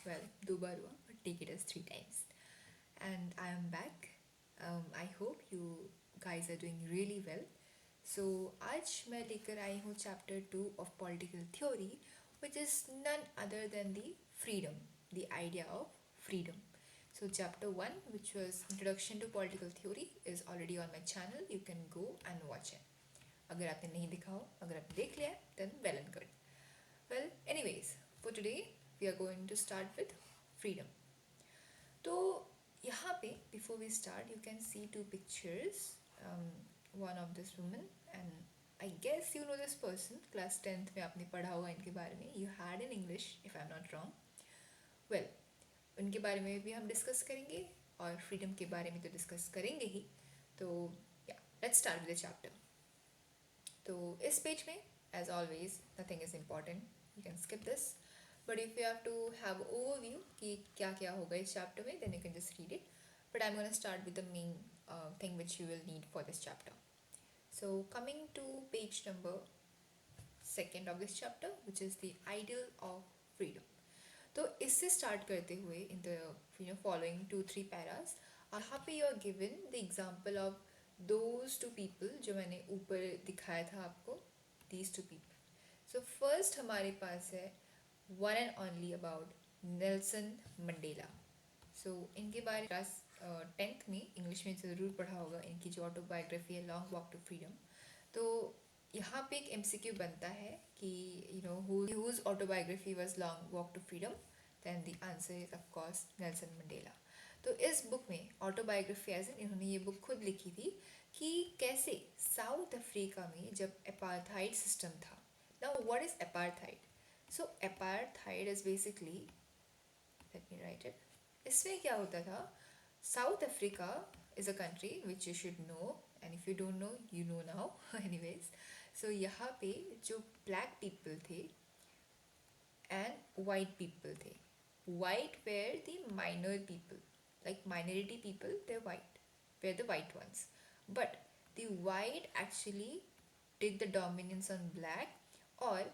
Well, दो बार हुआ, but take it as three times. And I am back. I hope you guys are doing really well. So आज मैं लेकर आई हूँ chapter 2 of political theory, which is none other than the freedom, the idea of freedom. So chapter 1, which was introduction to political theory, is already on my channel. You can go and watch it. अगर आपने नहीं देखा हो, अगर आपने देख लिया है, then well and good. Well, anyways, for today we are going to start with freedom. तो यहाँ पे before we start you can see two pictures, one of this woman and I guess you know this person, class 10th में आपने पढ़ा होगा इनके बारे में, you had in English if I'm not wrong. Well, उनके बारे में भी हम डिस्कस करेंगे और फ्रीडम के बारे में तो डिस्कस करेंगे ही. तो या let's start with the chapter. तो इस पेज में as always nothing is important, you can skip this, but if you have to have overview कि क्या क्या होगा इस चैप्टर में, then you can just read it. But I am gonna start with the main thing which you will need for this chapter. So coming to page number 2 of this chapter, which is the ideal of freedom. तो इससे start करते हुए in the following 2-3 paras यहाँ पे you are given the example of those two people जो मैंने ऊपर दिखाया था आपको, these two people. So first हमारे पास है one and only about Nelson Mandela. So इनके बारे क्लास 10th में इंग्लिश में ज़रूर पढ़ा होगा, इनकी जो ऑटोबायोग्राफी है लॉन्ग वॉक टू फ्रीडम. तो यहाँ पे एक MCQ बनता है कि whose autobiography was Long Walk to Freedom, then the answer is of course Nelson Mandela. तो इस बुक में ऑटोबायोग्राफी एज इन्होंने ये बुक खुद लिखी थी कि कैसे साउथ अफ्रीका में जब एपार्थाइड सिस्टम था. Now what is apartheid? So apartheid is basically, let me write it. इसमें क्या होता था, South Africa is a country which you should know, and if you don't know you know now. Anyways, so यहाँ पे जो black people थे and white people थे. White were the minor people, like minority people, they're white, we're the white ones, but the white actually did the dominance on black. और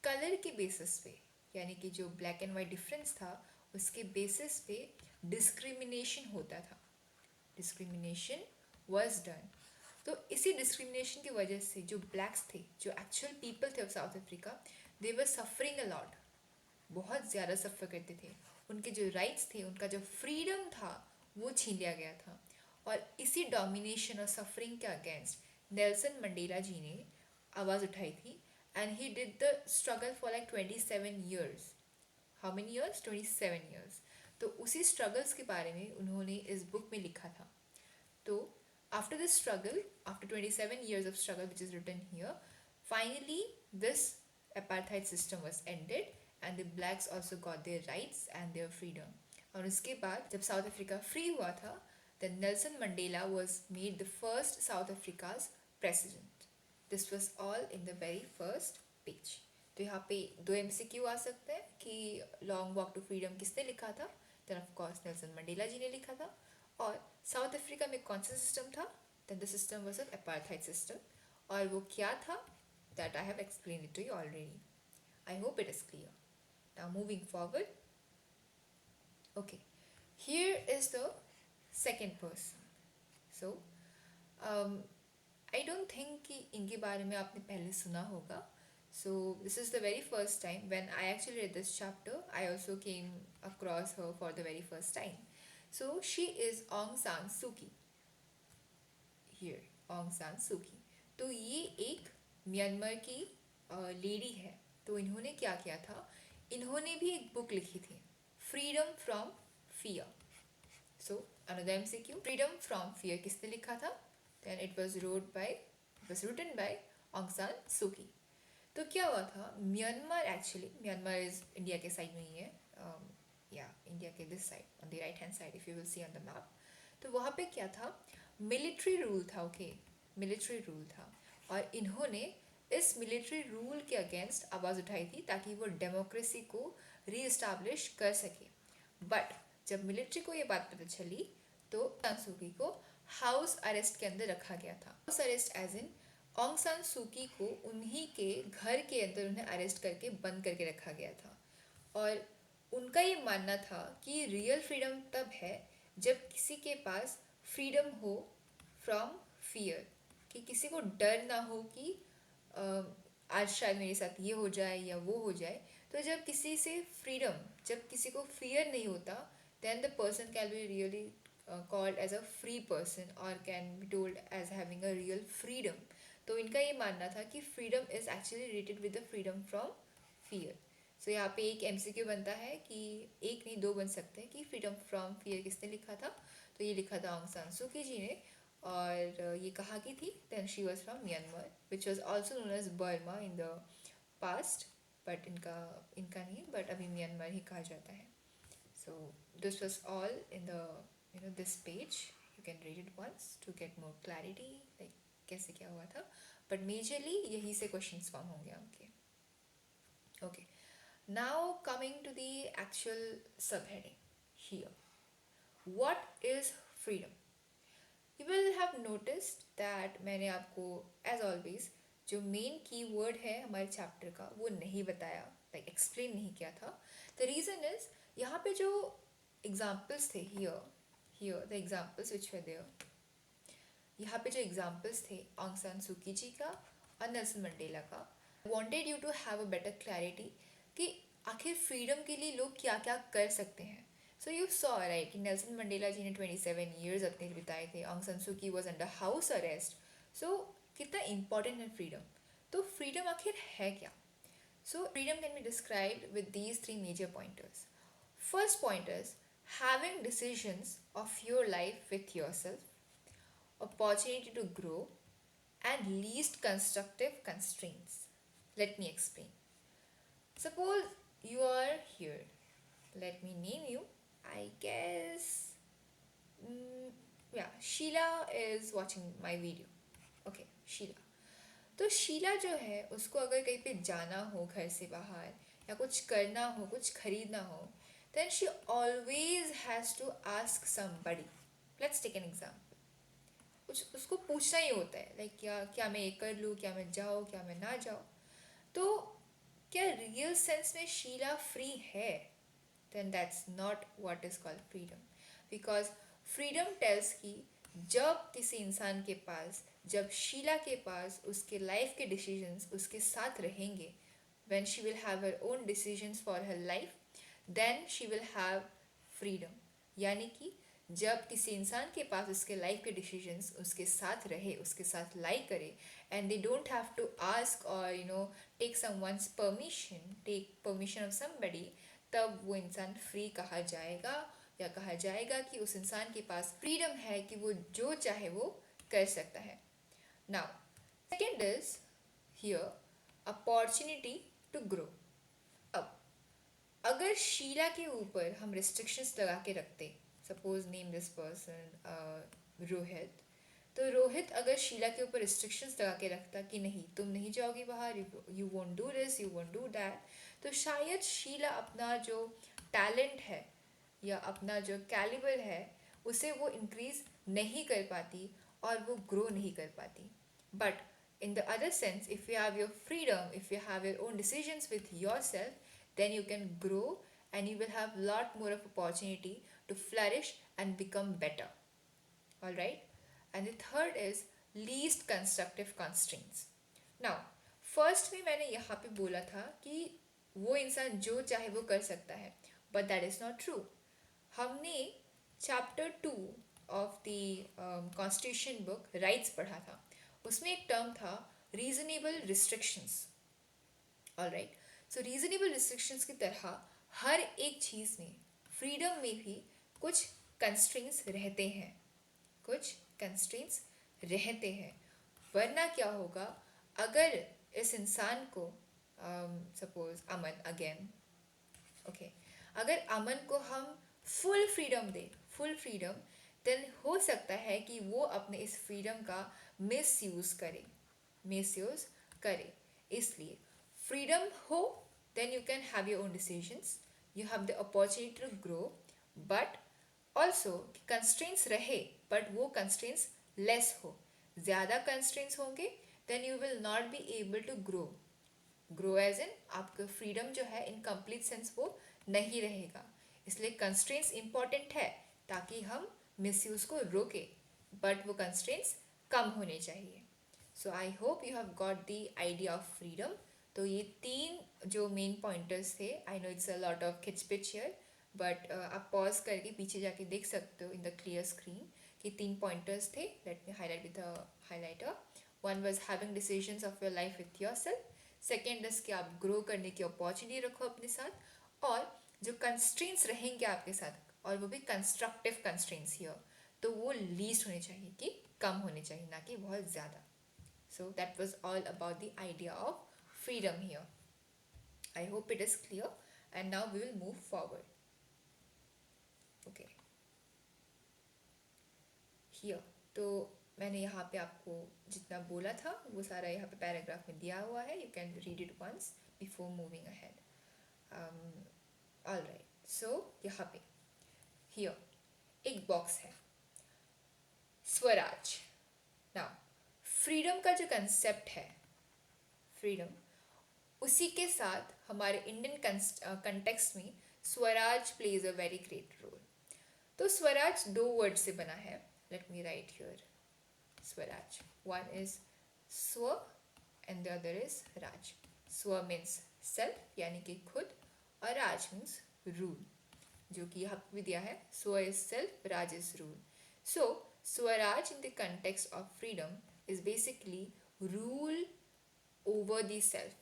colour के basis पे, यानी कि जो ब्लैक एंड वाइट डिफरेंस था उसके basis पे डिस्क्रिमिनेशन होता था. Discrimination was done. तो इसी डिस्क्रिमिनेशन की वजह से जो ब्लैक्स थे, जो एक्चुअल पीपल थे of south Africa, they were suffering a lot, बहुत ज़्यादा सफ़र करते थे. उनके जो राइट्स थे, उनका जो फ्रीडम था वो छीन लिया गया था. और इसी डोमिनेशन और सफरिंग के अगेंस्ट नेल्सन मंडेला जी ने आवाज़ उठाई थी. And he did the struggle for like 27 years. How many years? 27 years. तो उसी स्ट्रगल्स के बारे में उन्होंने इस बुक में लिखा था. तो after this struggle, after 27 years of struggle which is written here, finally this apartheid system was ended and the blacks also got their rights and their freedom. और उसके बाद जब साउथ अफ्रीका फ्री हुआ था, then Nelson Mandela was made the first South Africa's president. This was all in the very first page. तो यहाँ पे 2 MCQ आ सकते हैं कि लॉन्ग वॉक टू फ्रीडम किसने लिखा था. then of course Nelson Mandela ji ने लिखा था. और साउथ अफ्रीका में कौन सा सिस्टम था? then the system was an apartheid system. और वो क्या था? that I have explained it to you already. I hope it is clear. Now moving forward. Okay, here is the second person. So I don't think कि इनके बारे में आपने पहले सुना होगा. So this is the very first time when I actually read this chapter, I also came across her for the very first time. So she is Aung San Suu Kyi. Here, Aung San Suu Kyi. तो ये एक Myanmar की lady है. तो इन्होंने क्या किया था, इन्होंने भी एक बुक लिखी थी, freedom from fear. So another MCQ, freedom from fear किसने लिखा था? then it was written by Aung San Suu Kyi. तो क्या हुआ था, Myanmar actually, Myanmar is India के साइड में ही है, या इंडिया के this side on the right hand side if you will see on the map. तो वहाँ पे क्या था, मिलिट्री रूल था. ओके, मिलिट्री रूल था और इन्होंने इस मिलिट्री रूल के अगेंस्ट आवाज़ उठाई थी ताकि वो डेमोक्रेसी को रीइस्टाब्लिश कर सके. बट जब मिलिट्री को ये बात पता चली तो ऑंग सान सू की को हाउस अरेस्ट के अंदर रखा गया था. House arrest as in Aung San Suu की को उन्हीं के घर के अंदर उन्हें अरेस्ट करके बंद करके रखा गया था. और उनका ये मानना था कि रियल फ्रीडम तब है जब किसी के पास फ्रीडम हो फ्रॉम फियर, कि किसी को डर ना हो कि आज शायद मेरे साथ ये हो जाए या वो हो जाए। तो जब किसी से फ्रीडम, जब किसी को फियर नहीं होता, then the person can be really called as a free person or can be told as having a real freedom. तो इनका ये मानना था कि freedom is actually related with the freedom from fear. सो यहाँ पे एक MCQ बनता है कि एक नहीं दो बन सकते हैं कि फ्रीडम फ्रॉम फियर किसने लिखा था। तो ये लिखा था ऑन्ग सान सू की जी ने, और ये कहाँ की थी? Then she was from Myanmar which was also known as Burma in the past, but इनका इनका नहीं, बट अभी म्यांमार ही कहा जाता है। So this was all in the this page. You can read it once to get more clarity, like कैसे क्या हुआ था, but majorly यही से questions form होंगे आपके। Okay, now coming to the actual subheading here, what is freedom? You will have noticed that मैंने आपको as always जो मेन कीवर्ड है हमारे चैप्टर का वो नहीं बताया, like explain नहीं किया था। The reason is यहाँ पे जो examples थे here the examples which were there, यहाँ पे जो एग्जाम्पल्स थे ऑन्ग सान सूकी जी का और नेल्सन मंडेला का, wanted you to have a better clarity कि आखिर फ्रीडम के लिए लोग क्या क्या कर सकते हैं। सो यू सॉ राइट कि नेल्सन मंडेला जी ने 27 ईयर्स अपने बिताए थे, ऑन्ग सान सूकी वॉज अंडर हाउस अरेस्ट। सो कितना इम्पॉर्टेंट है फ्रीडम। तो फ्रीडम आखिर है क्या? So freedom can be described with these 3 major pointers. First pointers, having decisions of your life with yourself, opportunity to grow, and least constructive constraints. Let me explain. Suppose you are here. Let me name you. I guess, yeah, Sheila is watching my video. Okay, Sheila. तो शीला जो है उसको अगर कहीं पे जाना हो घर से बाहर, या कुछ करना हो, कुछ खरीदना हो, then she always has to ask somebody. Let's take an example. उसको पूछना ही होता है, लाइक क्या मैं ये कर लूँ, क्या मैं जाऊँ, क्या मैं ना जाऊँ। तो क्या रियल सेंस में शीला फ्री है? Then that's not what is called freedom, because freedom tells कि जब किसी इंसान के पास, जब शीला के पास उसके लाइफ के डिसीजंस उसके साथ रहेंगे, when she will have her own decisions for her life, then she will have freedom. यानी कि जब किसी इंसान के पास उसके लाइफ के डिसीजंस उसके साथ रहे, उसके साथ लाई करे, and they don't have to ask और take someone's permission, take permission of somebody, तब वो इंसान फ्री कहा जाएगा, या कहा जाएगा कि उस इंसान के पास फ्रीडम है कि वो जो चाहे वो कर सकता है। Now second is here opportunity to grow. अब अगर शीला के ऊपर हम रिस्ट्रिक्शंस लगा के रखते, suppose name this person Rohit, तो रोहित अगर शीला के ऊपर रिस्ट्रिक्शंस लगा के रखता कि नहीं तुम नहीं जाओगी बाहर, you won't do this, you won't do that, तो शायद शीला अपना जो टैलेंट है या अपना जो कैलिबर है उसे वो इंक्रीज नहीं कर पाती और वो ग्रो नहीं कर पाती। But in the other sense, if you have your freedom, if you have your own decisions with yourself, then you can grow and you will have lot more of opportunity to flourish and become better. All right, and the third is least constructive constraints. Now first में मैंने यहाँ पे बोला था कि वो इंसान जो चाहे वो कर सकता है, but that is not true. हमने chapter 2 of the constitution book rights पढ़ा था, उसमें एक टर्म था रीजनेबल रिस्ट्रिक्शंस। ऑलराइट, सो रीजनेबल रिस्ट्रिक्शंस की तरह हर एक चीज़ में, फ्रीडम में भी कुछ कंस्ट्रेंट्स रहते हैं, कुछ कंस्ट्रेंट्स रहते हैं। वरना क्या होगा अगर इस इंसान को सपोज अमन अगेन, ओके, अगर अमन को हम फुल फ्रीडम दें, फुल फ्रीडम, देन हो सकता है कि वो अपने इस फ्रीडम का मिसयूज़ करे। इसलिए फ्रीडम हो, then you can have your own decisions, you have the opportunity to grow, but also constraints रहे, बट वो कंस्ट्रेंट्स लेस हो। ज़्यादा कंस्ट्रेंट्स होंगे then you will not be able to grow, grow as in आपका freedom जो है in complete sense वो नहीं रहेगा, इसलिए कंस्ट्रेंट्स इंपॉर्टेंट है ताकि हम मिसयूज़ को रोके, बट वो कंस्ट्रेंट्स कम होने चाहिए. So I hope you have got the idea of freedom. तो ये तीन जो मेन पॉइंटर्स थे, I know it's a lot of खिचपिच हियर, बट आप पॉज करके पीछे जाके देख सकते हो इन द क्लियर स्क्रीन कि तीन पॉइंटर्स थे. Let me highlight with the highlighter. One was having decisions of your life with yourself. Second is कि आप ग्रो करने की अपॉर्चुनिटी रखो अपने साथ, और जो कंस्ट्रेंट्स रहेंगे आपके साथ और वो भी कंस्ट्रक्टिव कंस्ट्रेंट्स हियर, तो वो लीस्ट होने चाहिए कि कम होने चाहिए, ना कि बहुत ज़्यादा. So that was all about the idea of freedom here. I hope it is clear, and now we will move forward. Okay. Here. तो मैंने यहाँ पे आपको जितना बोला था वो सारा यहाँ पे पैराग्राफ में दिया हुआ है. You can read it once before moving ahead. All right. So यहाँ पे here एक बॉक्स है, स्वराज. Now फ्रीडम का जो कंसेप्ट है, फ्रीडम, उसी के साथ हमारे इंडियन कंटेक्स्ट में swaraj plays a very great role. तो स्वराज दो वर्ड से बना है. Let me write here swaraj. One is swa and the other is raj. Swa means self यानी कि खुद, और राज मीन्स रूल, जो कि यहाँ पे भी दिया है. स्व is self, Raj is rule. So Swaraj in the context of freedom is basically rule over the self,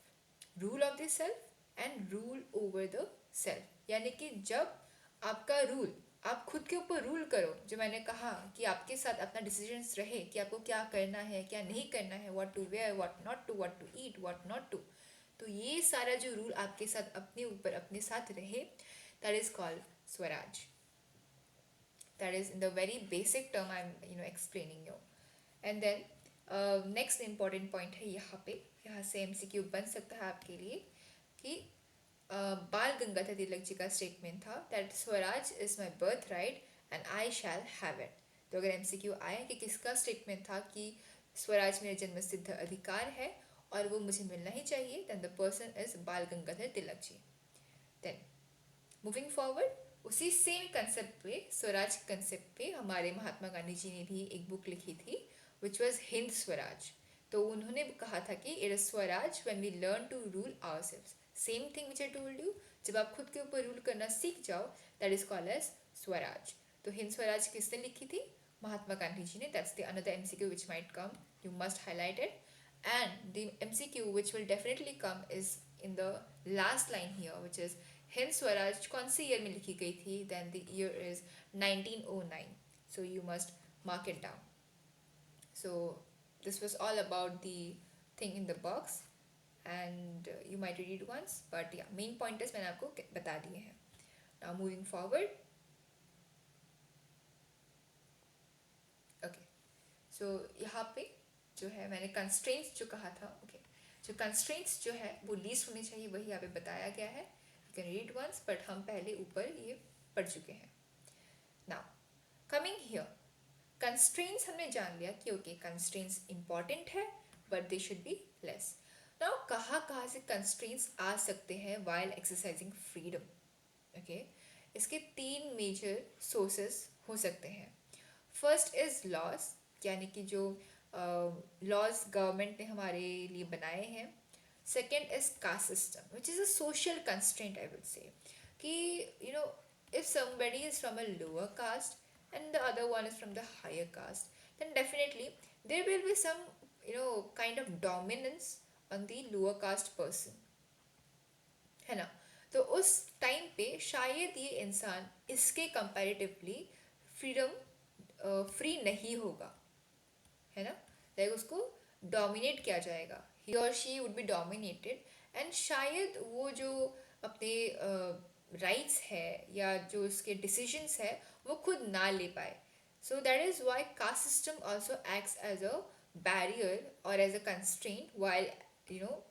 rule of the self and rule over the self. यानी कि जब आपका रूल, आप खुद के ऊपर रूल करो, जो मैंने कहा कि आपके साथ अपना डिसीजंस रहे कि आपको क्या करना है क्या नहीं करना है, what to wear, what not to, what to eat, what not to. तो ये सारा जो रूल आपके साथ अपने ऊपर अपने साथ रहे, that is called swaraj. That is in the very basic term I am explaining you. And then next important point है यहाँ पे, यहाँ से एमसीक्यू बन सकता है आपके लिए कि बाल गंगाधर तिलक जी का स्टेटमेंट था that Swaraj is my birth right and I shall have it. तो अगर एमसीक्यू आए कि किसका स्टेटमेंट था कि स्वराज मेरा जन्म सिद्ध अधिकार है और वो मुझे मिलना ही चाहिए, देन द पर्सन इज बाल Gangadhar Tilak ji. Then moving forward, उसी सेम कंसेप्ट पे, स्वराज कंसेप्ट पे हमारे महात्मा गांधी जी ने भी एक बुक लिखी थी विच वॉज हिंद स्वराज. तो उन्होंने कहा था कि it is swaraj when we learn to rule ourselves. Same thing which I told you, जब आप खुद के ऊपर रूल करना सीख जाओ, that is called as swaraj. तो हिंद स्वराज किसने लिखी थी? महात्मा गांधी जी ने. That's the another MCQ which might come, you must highlight it. And the MCQ which will definitely come is in the last line here, which is Hind Swaraj कौन से ईयर में लिखी गई थी? Then the year is 1909. So you must mark it down. So this was all about the thing in the box, and you might read it once, but yeah, main pointers मैंने आपको बता दिए हैं. Now moving forward. Okay, so यहाँ पे जो है मैंने constraints जो कहा था, okay, जो constraints जो है वो लीस्ट होनी चाहिए, वही यहाँ पे बताया गया है. You can read once, but हम पहले ऊपर ये पढ़ चुके हैं. Now coming here, कंस्ट्रेंट्स हमने जान लिया कि ओके कंस्ट्रेंट्स इंपॉर्टेंट है but they should be less. Now कहाँ से कंस्ट्रेंट्स आ सकते हैं वाइल एक्सरसाइजिंग फ्रीडम? ओके, इसके तीन मेजर सोर्सेस हो सकते हैं. फर्स्ट इज लॉज, यानी कि जो लॉज गवर्नमेंट ने हमारे लिए बनाए हैं. Second is caste system which is a social constraint, I would say कि you know if somebody is from a lower caste and the other one is from the higher caste, then definitely there will be some kind of dominance on the lower caste person, है ना. तो उस time पे शायद ये इंसान इसके comparatively free नहीं होगा, है ना. लाइक उसको डोमिनेट किया जाएगा, ही और she would be dominated, and शायद वो जो अपने राइट्स है या जो उसके डिसीजंस है वो खुद ना ले पाए. So that is why caste system also acts as a barrier और as a constraint while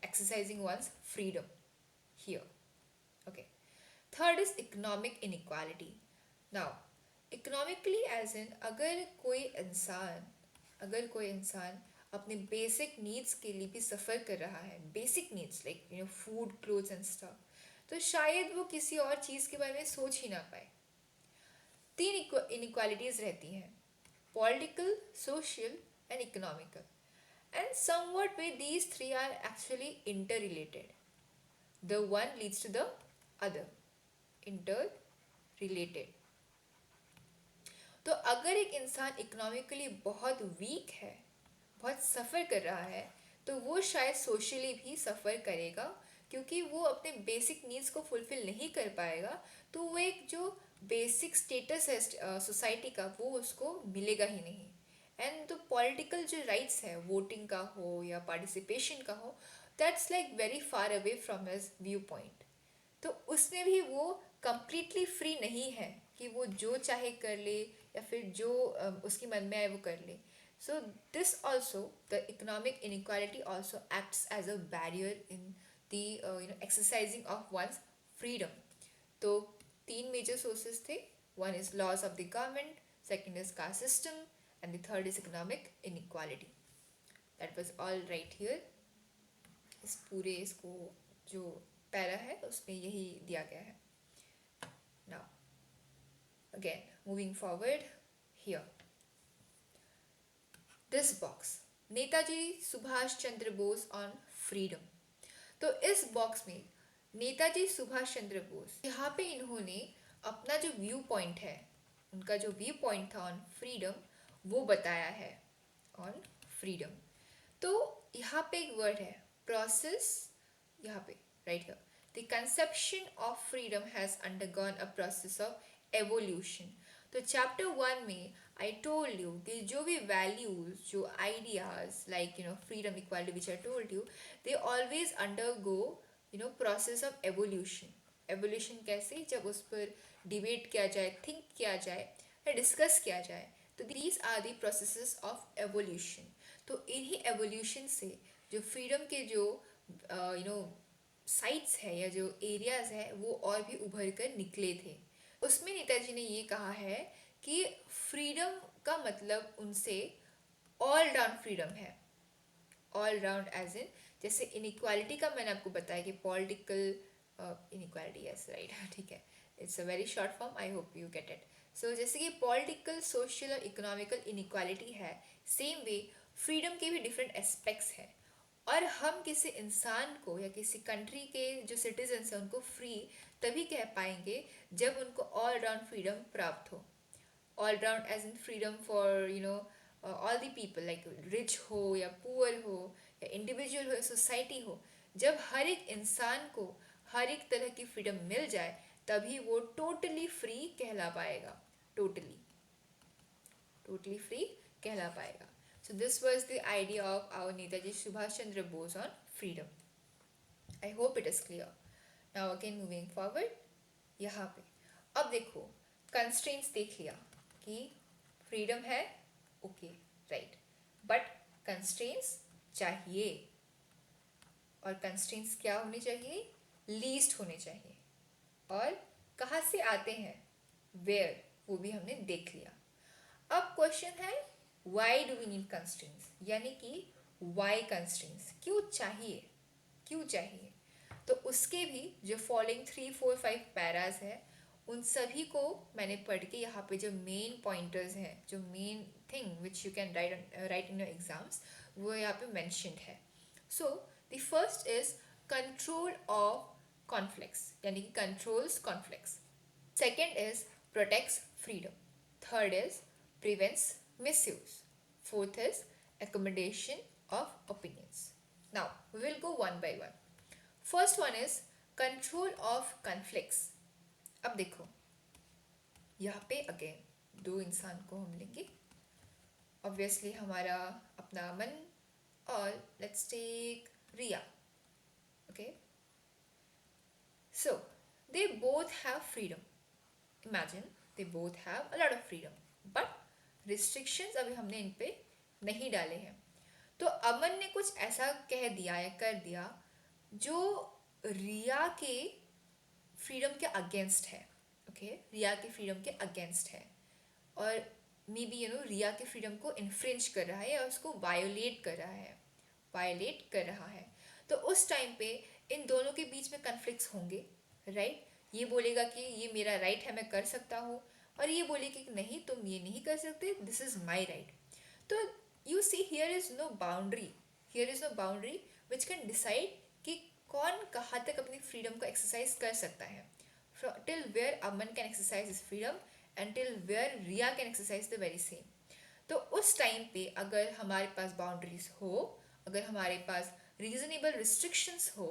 exercising one's freedom here. Okay. Third is economic inequality. Now, economically as in अगर कोई इंसान अपने बेसिक नीड्स के लिए भी सफ़र कर रहा है, basic needs like food, clothes and stuff, तो शायद वो किसी और चीज़ के बारे में सोच ही ना पाए। तीन इनइक्वालिटीज़ रहती हैं, political, social and economical, and somewhat way these three are actually interrelated. The one leads to the other, interrelated. तो अगर एक इंसान इकोनॉमिकली बहुत वीक है, बहुत सफ़र कर रहा है, तो वो शायद सोशली भी सफ़र करेगा, क्योंकि वो अपने बेसिक नीड्स को फुलफ़िल नहीं कर पाएगा। तो वो एक जो बेसिक स्टेटस है सोसाइटी का, वो उसको मिलेगा ही नहीं। एंड तो पॉलिटिकल जो राइट्स है, वोटिंग का हो या पार्टिसिपेशन का हो, that's like very far away from his view point. तो उसमें भी वो कंप्लीटली फ्री नहीं है कि वो जो चाहे कर ले या फिर जो उसकी मन में आए वो कर ले। So this also, the economic inequality also acts as a barrier in the exercising of one's freedom. तो तीन मेजर सोर्सेज थे, one is loss of the government, second is caste system and the third is economic inequality. That was all right here. इस पूरे इसको जो para है उसमें यही दिया गया है। Now again moving forward here, this box, Netaji Subhash Chandra Bose on freedom. तो इस बॉक्स में नेताजी सुभाष चंद्र बोस, यहाँ पे इन्होंने अपना जो व्यू पॉइंट है, उनका जो व्यू पॉइंट था ऑन फ्रीडम, वो बताया है ऑन फ्रीडम। तो यहाँ पे एक वर्ड है प्रोसेस, यहाँ पे right here, the conception of freedom has undergone a process of evolution. तो चैप्टर 1 में आई टोल्ड यू कि जो भी वैल्यूज, जो ideas like freedom, equality which I told you, they always undergo process of evolution. Evolution कैसे, जब उस पर डिबेट किया जाए, थिंक किया जाए या डिस्कस किया जाए, तो these are the processes of evolution. तो इन्हीं एवोल्यूशन से जो फ्रीडम के जो साइट्स है या जो एरियाज है, वो और भी उभर कर निकले थे। उसमें नेताजी ने ये कहा है कि फ्रीडम का मतलब उनसे ऑल राउंड फ्रीडम है। ऑल राउंड एज इन, जैसे इनइक्वालिटी का मैंने आपको बताया कि पॉलिटिकल इनइक्वालिटी, यस राइट, ठीक है, it's a very short form, I hope you get it. So जैसे कि पॉलिटिकल, सोशल और इकोनॉमिकल इनइक्वालिटी है, सेम वे फ्रीडम के भी डिफरेंट एस्पेक्ट्स हैं। और हम किसी इंसान को या किसी कंट्री के जो सिटीजन्स हैं उनको फ्री तभी कह पाएंगे जब उनको ऑल राउंड फ्रीडम प्राप्त हो। All round as in freedom for all the people, like rich हो या पुअर हो या इंडिविजुअल हो या सोसाइटी हो। जब हर एक इंसान को हर एक तरह की फ्रीडम मिल जाए, तभी वो टोटली फ्री कहला पाएगा, टोटली टोटली फ्री कहला पाएगा। So this was the idea of our Netaji Subhash Chandra Bose on freedom. I hope it is clear. Now again moving forward, यहाँ पे अब देखो constraints देख लिया कि freedom है, okay, right, but constraints चाहिए, और constraints क्या होने चाहिए, least होने चाहिए, और कहाँ से आते हैं, where, वो भी हमने देख लिया। अब क्वेश्चन है why do we need constraints, यानी कि वाई कंस्ट्रेंट्स क्यों चाहिए, क्यों चाहिए। तो उसके भी जो फॉलोइंग 3, 4, 5 पैराज है, उन सभी को मैंने पढ़ के यहाँ पे जो मेन पॉइंटर्स हैं, जो main thing which you can write in your exams, वो यहाँ पे मैंशनड है। So the first is control of conflicts, यानी कि controls conflicts. Second is protects freedom. Third is prevents misuse. Fourth is accommodation of opinions. Now we will go one by one. First one is control of conflicts. अब देखो यहाँ पे again दो इंसान को हम लेंगे, ऑब्वियसली हमारा अपना मन, और let's take Riya, okay. So they both have freedom. Imagine they both have a lot of freedom, but restrictions अभी हमने इन पे नहीं डाले हैं। तो अमन ने कुछ ऐसा कह दिया या कर दिया जो रिया के फ्रीडम के अगेंस्ट है, ओके, रिया के फ्रीडम के अगेंस्ट है, और मे बी रिया के फ्रीडम को इन्फ्रिंज कर रहा है या उसको वायोलेट कर रहा है। तो उस टाइम पे इन दोनों के बीच में कन्फ्लिक्ट्स होंगे, राइट। ये बोलेगा कि ये मेरा राइट है, मैं कर सकता हूँ, और ये बोलेगी कि नहीं, तुम ये नहीं कर सकते, दिस इज माई राइट। तो you see here is no boundary which can decide कि कौन कहाँ तक अपनी फ्रीडम को एक्सरसाइज कर सकता है, till where Aman can exercise his freedom and till where Riya can exercise the very same. तो उस टाइम पे अगर हमारे पास बाउंड्रीज हो, अगर हमारे पास रीजनेबल रिस्ट्रिक्शंस हो,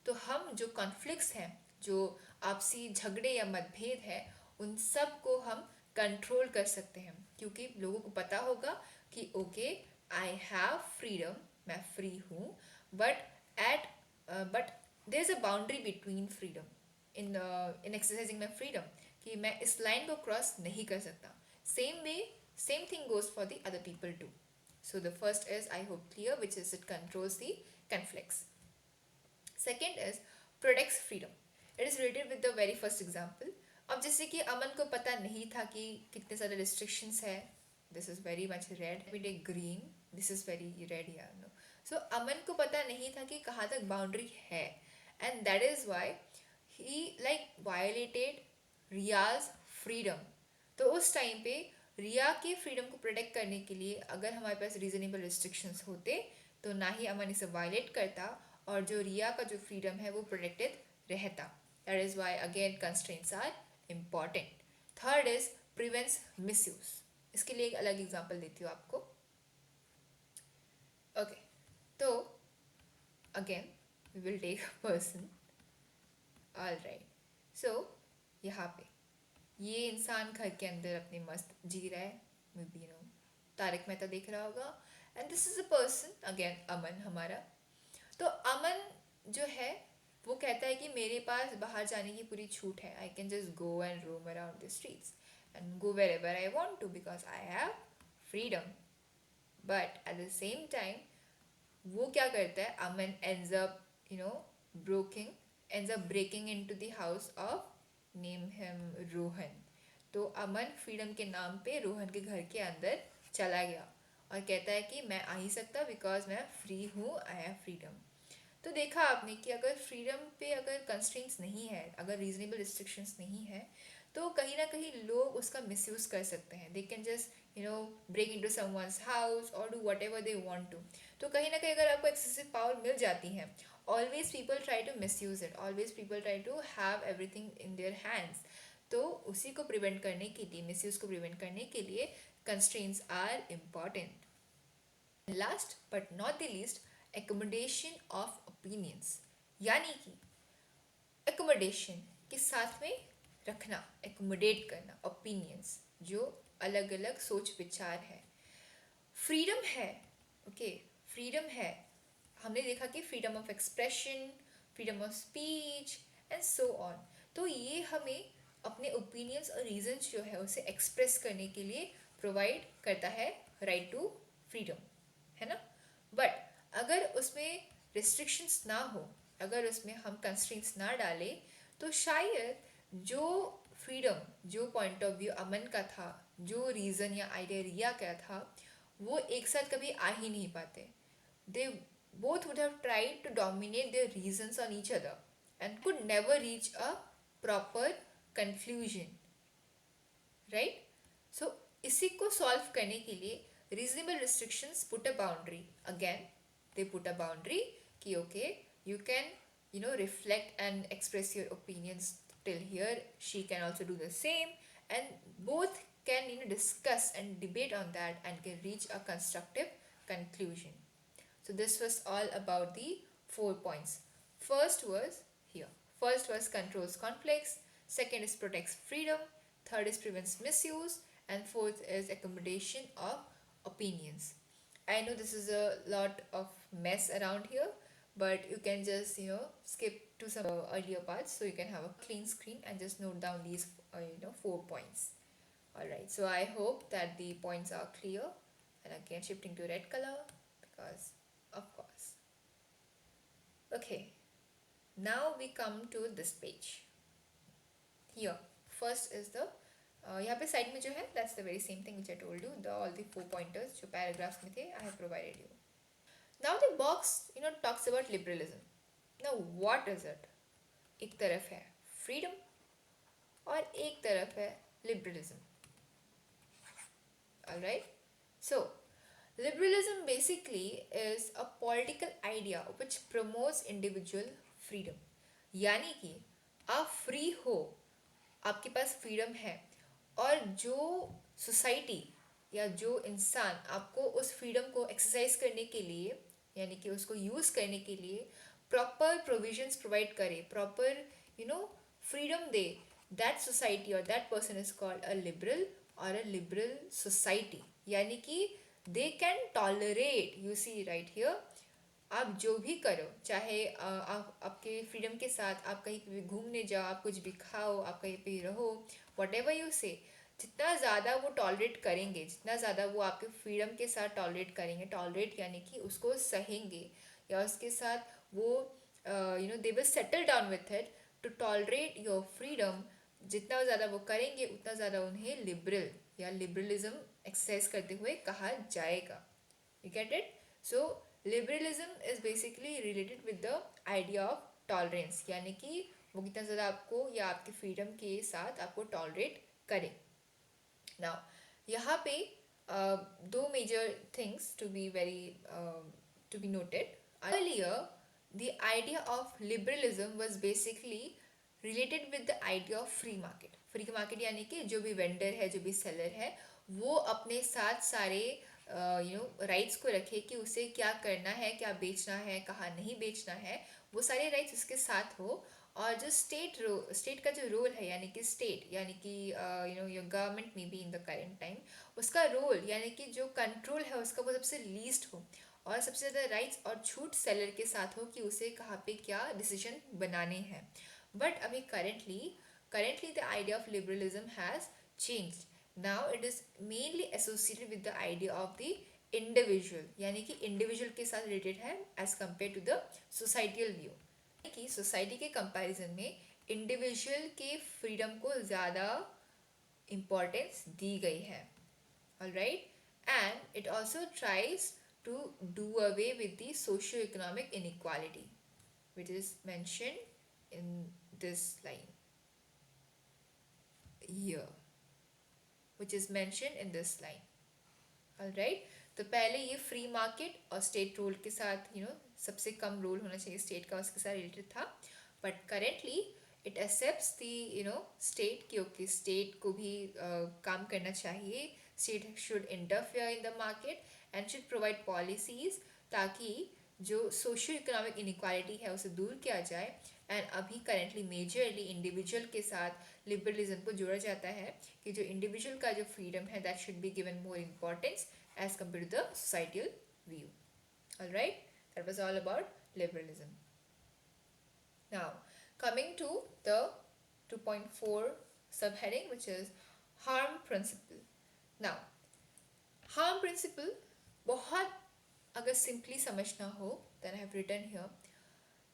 तो हम जो कॉन्फ्लिक्ट्स हैं, जो आपसी झगड़े या मतभेद है, उन सब को हम कंट्रोल कर सकते हैं, क्योंकि लोगों को पता होगा कि ओके, आई हैव फ्रीडम, मैं फ्री हूँ, but at but there is a boundary between freedom in exercising my freedom, कि मैं इस लाइन को क्रॉस नहीं कर सकता। Same way, same thing goes for the other people too. So the first is, I hope clear, which is it controls the conflicts. Second is protects freedom. It is related with the very first example. अब जैसे कि अमन को पता नहीं था कि कितने सारे restrictions है, this is very much red, we take green, this is very red here, no. So अमन को पता नहीं था कि कहाँ तक boundary है, and that is why he like violated Riyaz freedom. तो उस टाइम पे रिया के फ्रीडम को प्रोटेक्ट करने के लिए अगर हमारे पास रीजनेबल रिस्ट्रिक्शंस होते, तो ना ही अमन इसे वायलेट करता, और जो रिया का जो फ्रीडम है वो प्रोटेक्टेड रहता। That is why again constraints are important. Third is prevents misuse. इसके लिए एक अलग एग्जांपल देती हूँ आपको। ओके, तो again we will take a person. Alright, so यहाँ पे ये इंसान घर के अंदर अपने मस्त जी रहा है, मे बी तारक मेहता देख रहा होगा, and this is a person again Aman हमारा। तो अमन जो है वो कहता है कि मेरे पास बाहर जाने की पूरी छूट है, I can just go and roam around the streets and go wherever I want to because I have freedom. But at the same time वो क्या करता है, अमन ends up breaking into the house of, name him Rohan. तो अमन freedom के नाम पे रोहन के घर के अंदर चला गया और कहता है कि मैं आ ही सकता बिकॉज मैं फ्री हूँ, आई हैव फ्रीडम। तो देखा आपने कि अगर फ्रीडम पे अगर कंस्ट्रेंट्स नहीं है, अगर रीजनेबल रिस्ट्रिक्शंस नहीं है, तो कहीं ना कहीं लोग उसका मिसयूज कर सकते हैं। They can just break into someone's house और do whatever they want to. तो कहीं ना कहीं अगर आपको एक्सेसिव पावर मिल जाती है, always people try to misuse it, always people try to have everything in their hands. तो उसी को प्रिवेंट करने के लिए, मिसयूज को प्रिवेंट करने के लिए constraints are important. Last but not the least, accommodation of opinions. यानी कि एकोमोडेशन के साथ में रखना, एकोमोडेट करना ओपिनियंस, जो अलग अलग सोच विचार है। फ्रीडम है, ओके, फ्रीडम है। हमने देखा कि freedom of expression, freedom of speech and so on. तो ये हमें अपने ओपिनियंस और रीजंस जो है उसे एक्सप्रेस करने के लिए प्रोवाइड करता है राइट टू फ्रीडम, है ना। बट अगर उसमें रिस्ट्रिक्शंस ना हो, अगर उसमें हम कंस्ट्रेंट्स ना डालें, तो शायद जो फ्रीडम, जो पॉइंट ऑफ व्यू अमन का था, जो रीज़न या आइडिया रिया का था, वो एक साथ कभी आ ही नहीं पाते। दे both would have tried to dominate their reasons on each other and could never reach a proper conclusion, right? So इसी को सॉल्व करने के लिए reasonable restrictions put a boundary. Again, they put a boundary कि okay, you can reflect and express your opinions till here, she can also do the same, and both can discuss and debate on that and can reach a constructive conclusion. So this was all about the 4 points. First was here. First was controls conflicts, second is protects freedom, third is prevents misuse, and fourth is accommodation of opinions. I know this is a lot of mess around here, but you can just skip to some earlier parts so you can have a clean screen and just note down these 4 points. Alright, so I hope that the points are clear, and again shifting to red color because of course. Okay, now we come to this page. Here, first is the यहाँ पे side में जो है that's the very same thing which I told you, the all the 4 pointers जो paragraphs में थे I have provided you. Now the box talks about liberalism. Now what is it? एक तरफ है फ्रीडम और एक तरफ है liberalism. Alright? So, liberalism basically is a political idea which promotes individual freedom. यानी कि आप फ्री हो, आपके पास फ्रीडम है, और जो सोसाइटी या जो इंसान आपको उस फ्रीडम को एक्सरसाइज करने के लिए यानी कि उसको यूज़ करने के लिए प्रॉपर प्रोविजंस प्रोवाइड करे, प्रॉपर फ्रीडम दे, दैट सोसाइटी और that person is called a liberal और अ लिबरल सोसाइटी. यानी कि they can tolerate, you see right here, आप जो भी करो, चाहे आप आपके फ्रीडम के साथ आप कहीं पे भी घूमने जाओ, आप कुछ भी खाओ, आप कहीं पे रहो, वट एवर यू से, जितना ज़्यादा वो टॉलरेट करेंगे, जितना ज़्यादा वो आपके फ्रीडम के साथ टॉलरेट करेंगे, टॉलरेट यानी कि उसको सहेंगे या उसके साथ वो they will settle down with it to tolerate your freedom. जितना ज़्यादा वो करेंगे उतना ज़्यादा उन्हें लिबरल या लिबरलिज्म एक्सरसाइज करते हुए कहा जाएगा. You get it? So liberalism is basically related with the idea of tolerance, यानी कि वो कितना ज़्यादा आपको या आपके फ्रीडम के साथ आपको टॉलरेट करे. नाउ यहाँ पे दो major things to be very to be noted. Earlier, the idea of liberalism was basically related with the idea of free market. Free market यानी कि जो भी वेंडर है, जो भी सेलर है, वो अपने साथ सारे राइट्स को रखे कि उसे क्या करना है, क्या बेचना है, कहाँ नहीं बेचना है, वो सारे राइट्स उसके साथ हो. और जो स्टेट का जो रोल है, यानी कि स्टेट यानी कि योर गवर्नमेंट में be in the current time, उसका रोल यानी कि जो कंट्रोल है उसका वो सबसे लीस्ट हो, और सबसे ज़्यादा राइट्स और छूट सेलर के साथ हो कि उसे कहाँ पे क्या डिसीजन बनाने हैं. बट अभी currently the idea of liberalism has changed. Now it is mainly associated with the idea of the individual, यानी कि इंडिविजुअल के साथ रिलेटेड है as compare to the societal view. कि सोसाइटी के कंपैरिजन में इंडिविजुअल के फ्रीडम को ज़्यादा इम्पोर्टेंस दी गई है. Alright? And it also tries to do away with the socio-economic inequality, which is mentioned in this line here, which is mentioned in this line. Alright? तो पहले ये फ्री मार्केट और state role के साथ सबसे कम role होना चाहिए state का, उसके साथ रिलेटेड था. But currently it accepts the state की ओके स्टेट को भी काम करना चाहिए. State should interfere in the market and should provide policies ताकि जो सोशियो इकोनॉमिक इनक्वालिटी है उसे दूर किया जाए. एंड अभी करेंटली मेजरली इंडिविजुअल के साथ लिबरलिज्म को जोड़ा जाता है कि जो इंडिविजुअल का जो फ्रीडम है that should be given more importance as compared to the societal view. Alright, that was all about liberalism. Now, coming to the 2.4 subheading, which is harm principle. Now, harm principle बहुत अगर simply समझना हो, then I have written here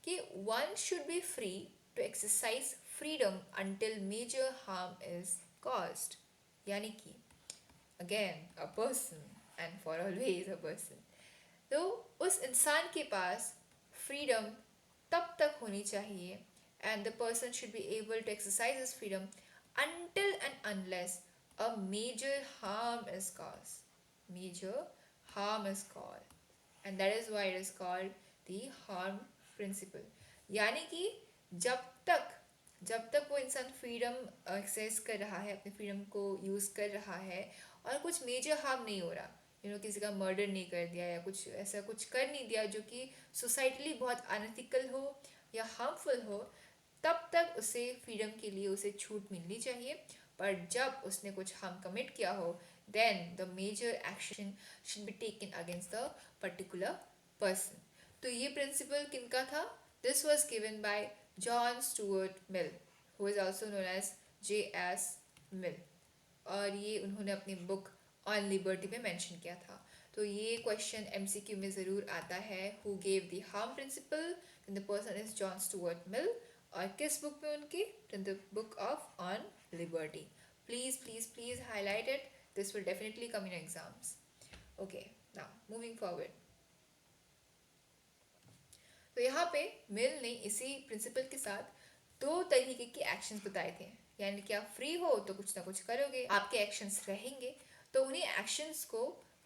कि one should be free to exercise freedom until major harm is caused. यानी कि again a person and for always a person. तो उस इंसान के पास फ्रीडम तब तक होनी चाहिए and the person should be able to exercise his freedom until and unless a major harm is caused. Major harm is caused. And that is why it is called the harm principle. यानी कि जब तक वो इंसान freedom access कर रहा है, अपने फ्रीडम को यूज़ कर रहा है और कुछ मेजर हार्म नहीं हो रहा, किसी का मर्डर नहीं कर दिया या कुछ ऐसा कुछ कर नहीं दिया जो कि सोसाइटली बहुत अनएथिकल हो या हार्मफुल हो, तब तक उसे फ्रीडम के लिए उसे छूट मिलनी चाहिए. पर जब उसने कुछ हार्म कमिट किया हो, then the major action should be taken against the particular person. तो ये प्रिंसिपल किनका था? This was given by John Stuart Mill, who is also known as J.S. Mill, और ये उन्होंने अपनी बुक ऑन लिबर्टी में मेंशन किया था. तो ये क्वेश्चन MCQ में ज़रूर आता है. Who gave the harm principal? The person is John Stuart मिल. और किस बुक में उनकी? In the book of on liberty. Please highlight it. This will definitely come in exams. Okay, now moving forward. तो यहाँ पे मिल ने इसी प्रिंसिपल के साथ दो तरीके के एक्शंस बताए थे, यानी कि आप फ्री हो तो कुछ ना कुछ करोगे, आपके एक्शंस रहेंगे। तो उन्हीं एक्शंस को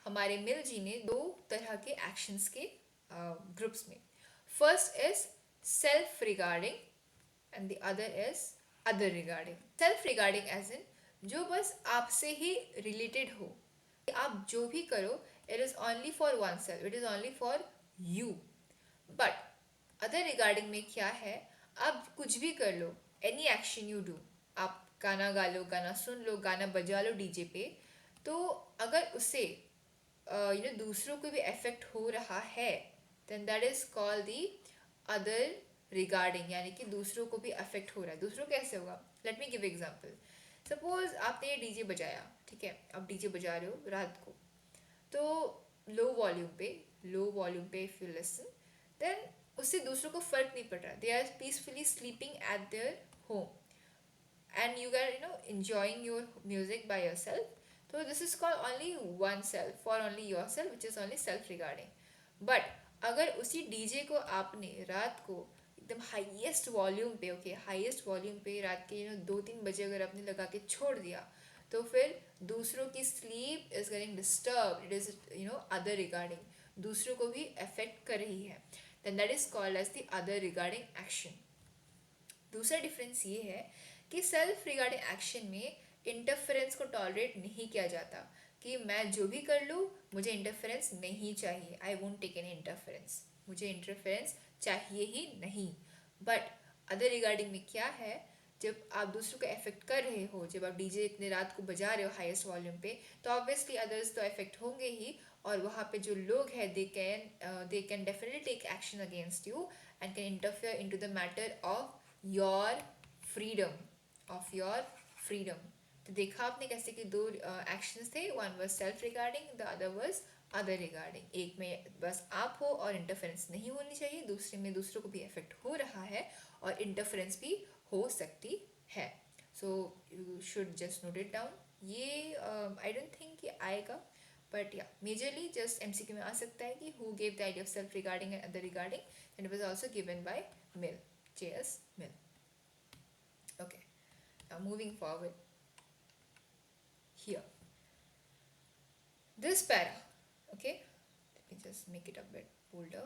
हमारे मिल जी ने दो तरह के एक्शंस के ग्रुप्स में, first is self regarding and the other is other regarding. Self regarding as in जो बस आपसे ही रिलेटेड हो, आप जो भी करो it is only for one self, it is only for you. But other regarding में क्या है, आप कुछ भी कर लो, एनी एक्शन यू डू, आप गाना गा लो, गाना सुन लो, गाना बजा लो डीजे पे, तो अगर उससे दूसरों को भी इफेक्ट हो रहा है then that is called the other regarding, यानी कि दूसरों को भी अफेक्ट हो रहा है। दूसरों कैसे होगा, let me give example. Suppose आपने ये डीजे बजाया, ठीक है, आप डीजे बजा रहे हो रात को, तो लो वॉल्यूम पे इफ यू लिसन, देन उससे दूसरों को फर्क नहीं पड़ रहा, they are peacefully sleeping at their home and you are enjoying your music by yourself. So this is called only oneself, for only yourself, which is only self regarding. But अगर उसी DJ को आपने रात को एकदम highest volume पे, okay, highest volume पे रात के 2-3 बजे अगर आपने लगा के छोड़ दिया, तो फिर दूसरों की sleep is getting disturb, it is other regarding, दूसरों को भी अफेक्ट कर रही है, then that is called as the other regarding action. दूसरा डिफरेंस ये है कि सेल्फ रिगार्डिंग एक्शन में इंटरफेरेंस को टॉलरेट नहीं किया जाता, कि मैं जो भी कर लूँ मुझे इंटरफेरेंस नहीं चाहिए, I won't take any interference, मुझे इंटरफेरेंस चाहिए ही नहीं। बट अदर रिगार्डिंग में क्या है, जब आप दूसरों को इफेक्ट कर रहे हो, जब आप डीजे इतने रात को बजा रहे हो हाईएस्ट वॉल्यूम पे, तो ऑब्वियसली अदर्स तो इफेक्ट होंगे ही, और वहाँ पे जो लोग हैं they can definitely take action against you and can interfere into the matter of your freedom. तो देखा आपने कैसे कि दो एक्शंस थे, one was self regarding, the other was other regarding. एक में बस आप हो और इंटरफेरेंस नहीं होनी चाहिए, दूसरे में दूसरों को भी इफेक्ट हो रहा है और इंटरफेरेंस भी हो सकती है। So you should just note it down. ये आई डोंट थिंक कि आएगा, बट या मेजरली जस्ट एमसीक्यू में आ सकता है कि who gave the idea of self regarding and other regarding, and it was also given by mill, J.S. Mill. Okay, now moving forward here. This para, okay, let me just make it a bit bolder.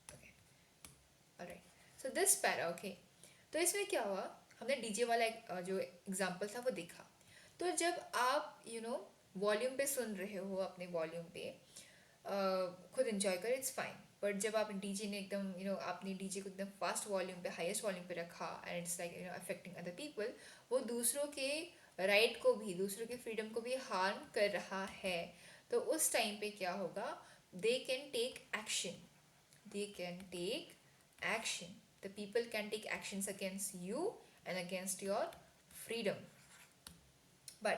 Okay, alright. So this para, okay. तो इसमें क्या हुआ, हमने DJ वाला जो example था वो देखा। तो जब आप वॉल्यूम पे सुन रहे हो, अपने वॉल्यूम पे खुद एंजॉय कर, इट्स फाइन। बट जब आप डीजे ने एकदम आपने डीजे को एकदम फास्ट वॉल्यूम पे, हाईएस्ट वॉल्यूम पे रखा and it's like affecting other people, वो दूसरों के राइट को भी, दूसरों के फ्रीडम को भी हार्म कर रहा है, तो उस टाइम पे क्या होगा, they can take action, they can take action, the people can take actions against you and against your freedom. But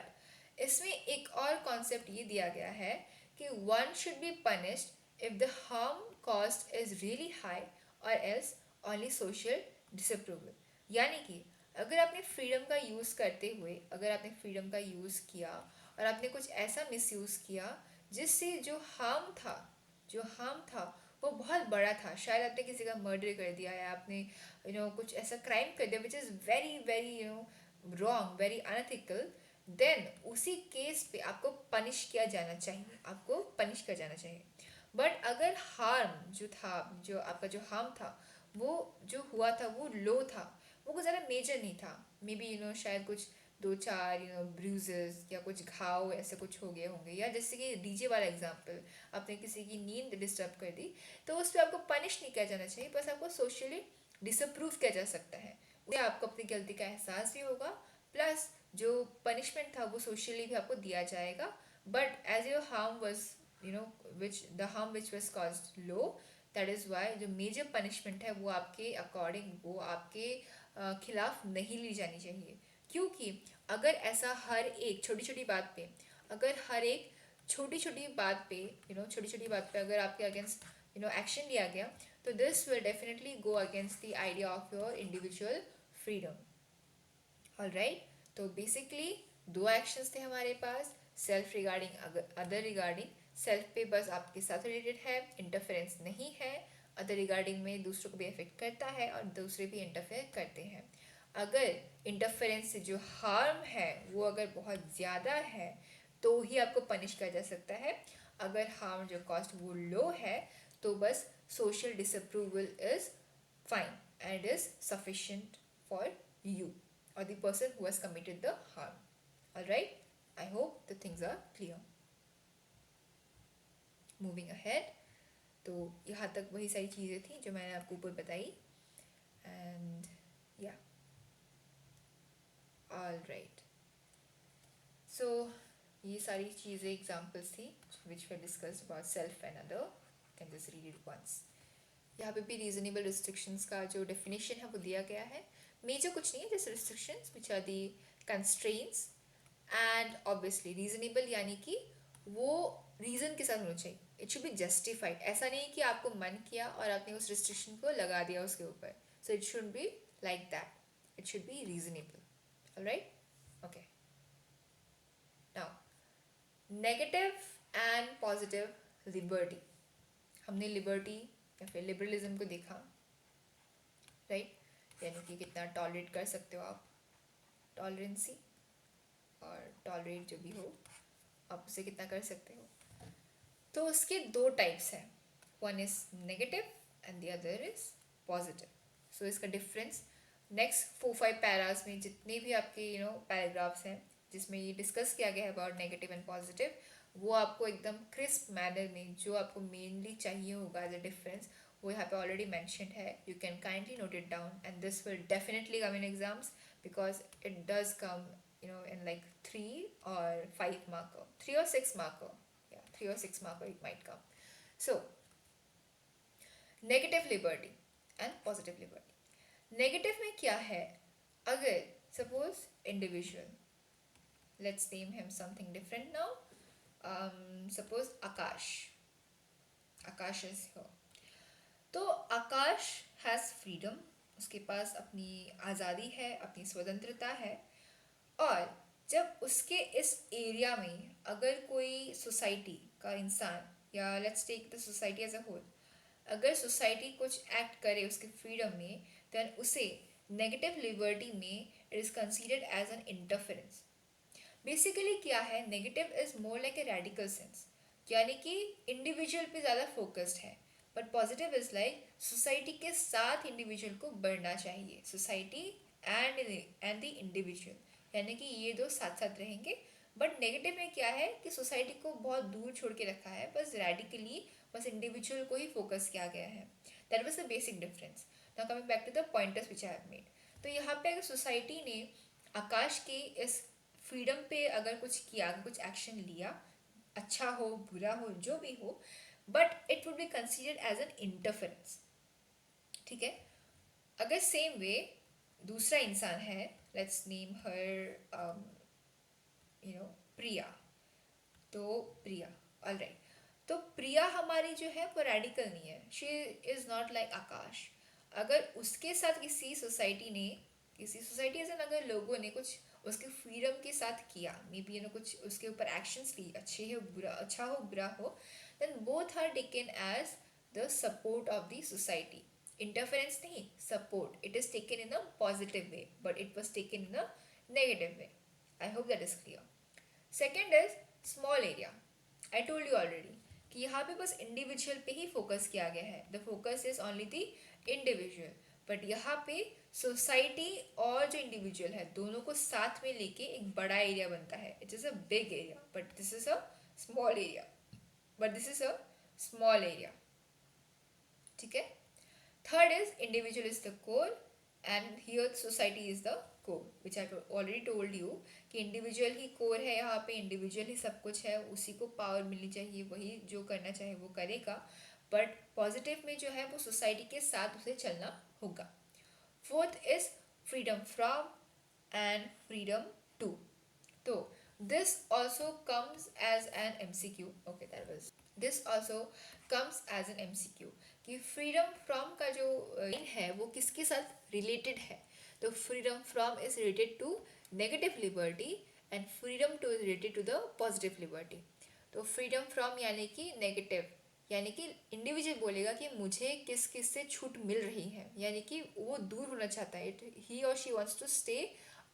इसमें एक और कॉन्सेप्ट ये दिया गया है कि one should be punished if the harm caused is really high or else only social disapproval। यानी कि अगर आपने फ्रीडम का यूज़ करते हुए, अगर आपने फ्रीडम का यूज़ किया और आपने कुछ ऐसा मिसयूज़ किया जिससे जो हार्म था वो बहुत बड़ा था, शायद आपने किसी का मर्डर कर दिया या आपने कुछ ऐसा क्राइम कर दिया which is very very wrong, very unethical, then उसी केस पे आपको पनिश किया जाना चाहिए, आपको पनिश किया जाना चाहिए। बट अगर हार्म जो था, जो आपका जो हार्म था, वो जो हुआ था वो लो था, वो कुछ ज़्यादा मेजर नहीं था, मे बी शायद कुछ 2-4 ब्रूजेस या कुछ घाव ऐसे कुछ हो गए होंगे, या जैसे कि डीजे वाला एग्जांपल, आपने किसी की नींद डिस्टर्ब कर दी, तो उस पर आपको पनिश नहीं किया जाना चाहिए, बस आपको सोशली डिसअप्रूव किया जा सकता है, उससे आपको अपनी गलती का एहसास भी होगा, प्लस जो पनिशमेंट था वो सोशली भी आपको दिया जाएगा। But as your harm was which the harm which was caused low, that is why जो मेजर पनिशमेंट है वो आपके अकॉर्डिंग, वो आपके खिलाफ नहीं ली जानी चाहिए। क्योंकि अगर ऐसा हर एक छोटी छोटी बात पे, अगर हर एक छोटी छोटी बात पे छोटी छोटी बात पे अगर आपके अगेंस्ट एक्शन लिया गया, तो this will definitely go against the idea of your individual freedom. All right, तो बेसिकली दो एक्शंस थे हमारे पास, self regarding, other regarding. Self पे बस आपके साथ रिलेटेड है, इंटरफेरेंस नहीं है। अदर रिगार्डिंग में दूसरों को भी अफेक्ट करता है और दूसरे भी इंटरफेयर करते हैं। अगर इंटरफेरेंस से जो हार्म है वो अगर बहुत ज़्यादा है तो ही आपको पनिश किया जा सकता है। अगर हार्म जो कॉस्ट वो लो है तो बस social disapproval is fine and is sufficient for you or the person who has committed the harm. Alright, I hope the things are clear. Moving ahead, तो यहाँ तक वही सारी चीज़ें थी जो मैंने आपको ऊपर बताई एंड या ऑल राइट। सो ये सारी चीज़ें एग्जाम्पल्स थी which were discussed about self and other, can just read it once. यहाँ पे भी रीजनेबल रिस्ट्रिक्शंस का जो डेफिनेशन है वो दिया गया है। मेजर कुछ नहीं है, जैसे restrictions which are the constraints and obviously reasonable यानी कि वो रीज़न के साथ होना चाहिए। इट शुड बी जस्टिफाइड, ऐसा नहीं कि आपको मन किया और आपने उस रिस्ट्रिक्शन को लगा दिया उसके ऊपर। So it should be like that, it should be reasonable. Alright, okay. Now negative and positive liberty. हमने लिबर्टी या फिर लिबरलिज्म को देखा, राइट, यानी कि कितना टॉलरेट कर सकते हो आप, टॉलरेंसी और टॉलरेट जो भी हो आप उसे कितना कर सकते हो। तो उसके दो टाइप्स हैं, one is negative and the other is positive. So इसका डिफरेंस नेक्स्ट 4-5 पैरास में जितने भी आपके पैराग्राफ्स हैं जिसमें ये डिस्कस किया गया है अबाउट नेगेटिव एंड पॉजिटिव, वो आपको एकदम क्रिस्प मैनर में जो आपको मेनली चाहिए होगा एज अ डिफरेंस वो यहाँ पे ऑलरेडी मैंशनड है। You can kindly note it down and this will definitely come in exams because it does come in like 3 or 5 marker, 3 or 6 marker, yeah, 3 or 6 marker it might come. So negative liberty and positive liberty. Negative में क्या है, अगर suppose individual, let's name him something different now, suppose Akash, Akash is here. तो आकाश has freedom, उसके पास अपनी आज़ादी है, अपनी स्वतंत्रता है। और जब उसके इस एरिया में अगर कोई सोसाइटी का इंसान या let's take the society as a whole, अगर सोसाइटी कुछ एक्ट करे उसके फ्रीडम में, देन उसे नेगेटिव लिबर्टी में it is considered as an interference. Basically क्या है, negative is more like a radical sense, यानी कि इंडिविजुअल पे ज़्यादा फोकस्ड है, but positive is like society के साथ इंडिविजुअल को बढ़ना चाहिए, सोसाइटी एंड द इंडिविजुअल, यानी कि ये दो साथ साथ रहेंगे। बट नेगेटिव में क्या है कि सोसाइटी को बहुत दूर छोड़ के रखा है, बस रेडिकली बस इंडिविजुअल को ही फोकस किया गया है। That was the basic difference. Now coming back to the pointers which I have made. तो यहाँ पे अगर सोसाइटी ने आकाश के इस फ्रीडम पे अगर कुछ किया, अगर कुछ एक्शन लिया, अच्छा हो बुरा हो जो भी हो, but it would be considered as an interference. ठीक है, अगर सेम वे दूसरा इंसान है, लेट्स नेम हर प्रिया। तो प्रिया, ऑलराइट, तो प्रिया हमारी जो है वो रेडिकल नहीं है, शी इज़ नॉट लाइक आकाश। अगर उसके साथ किसी सोसाइटी ने, किसी सोसाइटी एज एन अगर लोगों ने कुछ उसके फ्रीडम के साथ किया, मे बी कुछ उसके ऊपर एक्शंस ली, अच्छे हो बुरा, अच्छा हो बुरा हो, then both are taken as the support of the society. Interference नहीं, support. It is taken in a positive way but it was taken in a negative way. I hope that is clear. Second is small area. I told you already कि यहाँ पे बस individual पे ही focus किया गया है, the focus is only the individual. But यहाँ पे सोसाइटी और जो इंडिविजुअल है दोनों को साथ में लेके एक बड़ा एरिया बनता है। It is a big area but this is a small area, but this is a small area. ठीक है, third is individual is the core and here society is the core, which I already told you कि individual ही core है, यहाँ पे individual ही सब कुछ है, उसी को पावर मिलनी चाहिए, वही जो करना चाहे वो करेगा। बट पॉजिटिव में जो है वो सोसाइटी के साथ उसे चलना होगा। Fourth is freedom from and freedom to. तो this also comes as an MCQ। Okay, that was this also comes as an MCQ कि फ्रीडम फ्रॉम का जो है वो किसके साथ रिलेटेड है। तो freedom from is related to negative liberty and freedom to is related to the positive liberty. तो फ्रीडम फ्रॉम यानी कि नेगेटिव, यानी कि इंडिविजुअल बोलेगा कि मुझे किस किस से छूट मिल रही है, यानी कि वो दूर होना चाहता है, ही और she wants to stay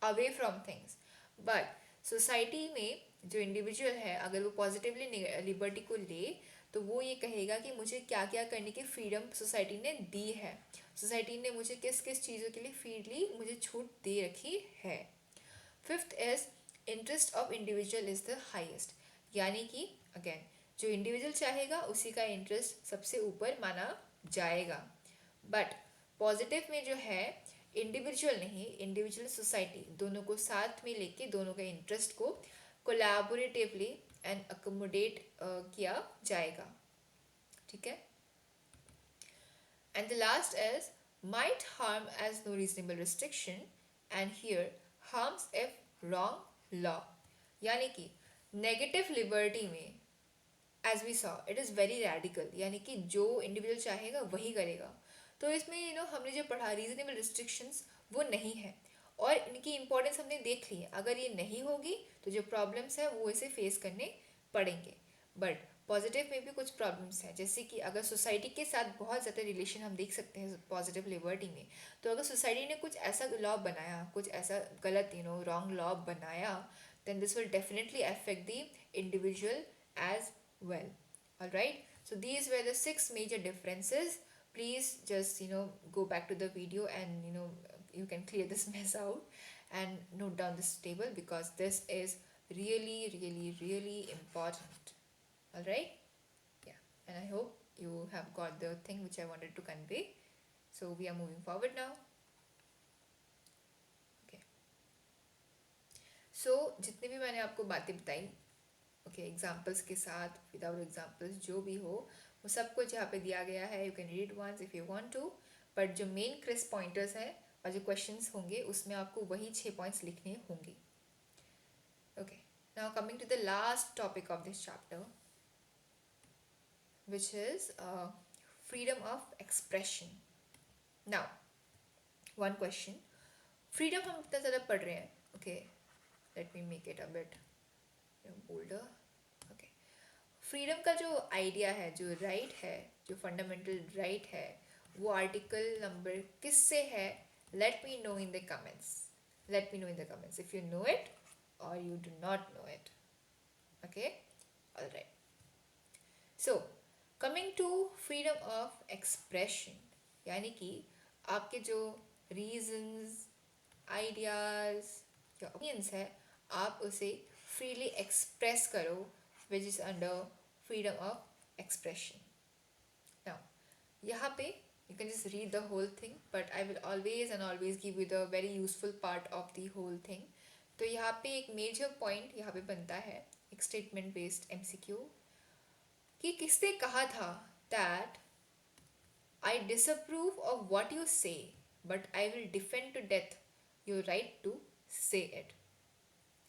away from things. But society में जो इंडिविजुअल है अगर वो पॉजिटिवली लिबर्टी को ले तो वो ये कहेगा कि मुझे क्या क्या करने की फ्रीडम सोसाइटी ने दी है, सोसाइटी ने मुझे किस किस चीज़ों के लिए फ्रीली मुझे छूट दे रखी है. Fifth is interest of individual is the highest, यानी कि अगेन जो इंडिविजुअल चाहेगा उसी का इंटरेस्ट सबसे ऊपर माना जाएगा. बट पॉजिटिव में जो है इंडिविजुअल नहीं, इंडिविजुअल सोसाइटी दोनों को साथ में लेके दोनों के इंटरेस्ट को कोलैबोरेटिवली एंड अकोमोडेट किया जाएगा. ठीक है. And the last is might harm as no reasonable restriction and here harms if wrong law. यानी कि नेगेटिव लिबर्टी में as we saw it is very radical, यानी कि जो इंडिविजुअल चाहेगा वही करेगा. तो इसमें हमने जो पढ़ा रीजनेबल रिस्ट्रिक्शंस वो नहीं है और इनकी इंपॉर्टेंस हमने देख ली है. अगर ये नहीं होगी तो जो प्रॉब्लम्स है वो इसे फेस करने पड़ेंगे. बट पॉजिटिव में भी कुछ प्रॉब्लम्स हैं, जैसे कि अगर सोसाइटी के साथ बहुत ज़्यादा रिलेशन हम देख सकते हैं पॉजिटिव लिबर्टी में. तो अगर सोसाइटी ने कुछ ऐसा लॉ बनाया, कुछ ऐसा गलत रॉन्ग लॉ बनाया, then this will definitely affect the individual as well. All right, so these were the 6 major differences. Please just go back to the video and you can clear this mess out and note down this table because this is really really really important. All right, yeah, and I hope you have got the thing which I wanted to convey. So we are moving forward now. Okay, so जितने भी मैंने आपको बातें बताई, okay examples के साथ without examples जो भी हो वो सब कुछ यहाँ पे दिया गया है. You can read once if you want to, but जो मेन क्रिस्प पॉइंटर्स हैं और जो क्वेश्चंस होंगे उसमें आपको वही 6 पॉइंट्स लिखने होंगे. Okay, now coming to the last topic of this chapter which is freedom of expression. Now one question, freedom हम इतना ज़्यादा पढ़ रहे हैं. Okay, let me make it a bit bolder. Freedom का जो आइडिया है, जो राइट है, जो फंडामेंटल राइट है, वो आर्टिकल नंबर किससे है? Let me know in the comments. Let me know in the comments if you know it और you do not know it. Okay, alright. So coming to freedom of expression, यानी कि आपके जो reasons, ideas या opinions है आप उसे freely express करो, which is under freedom of expression. Now, यहाँ पे you can just read the whole thing, but I will always and always give you the very useful part of the whole thing. तो यहाँ पे एक major point यहाँ पे बनता है, एक statement based MCQ, कि किसने कहा था that I disapprove of what you say, but I will defend to death your right to say it.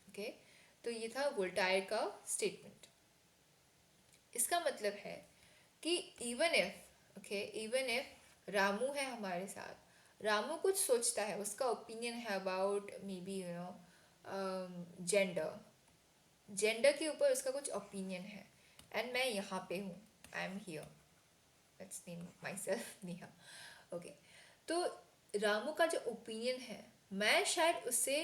Okay? तो ये था वोल्टायर का स्टेटमेंट. इसका मतलब है कि इवन इफ रामू है हमारे साथ, रामू कुछ सोचता है, उसका ओपिनियन है अबाउट मे बी जेंडर के ऊपर उसका कुछ ओपिनियन है, एंड मैं यहाँ पे हूँ, I am here, let's name my self Neha. Okay, तो रामू का जो ओपिनियन है मैं शायद उससे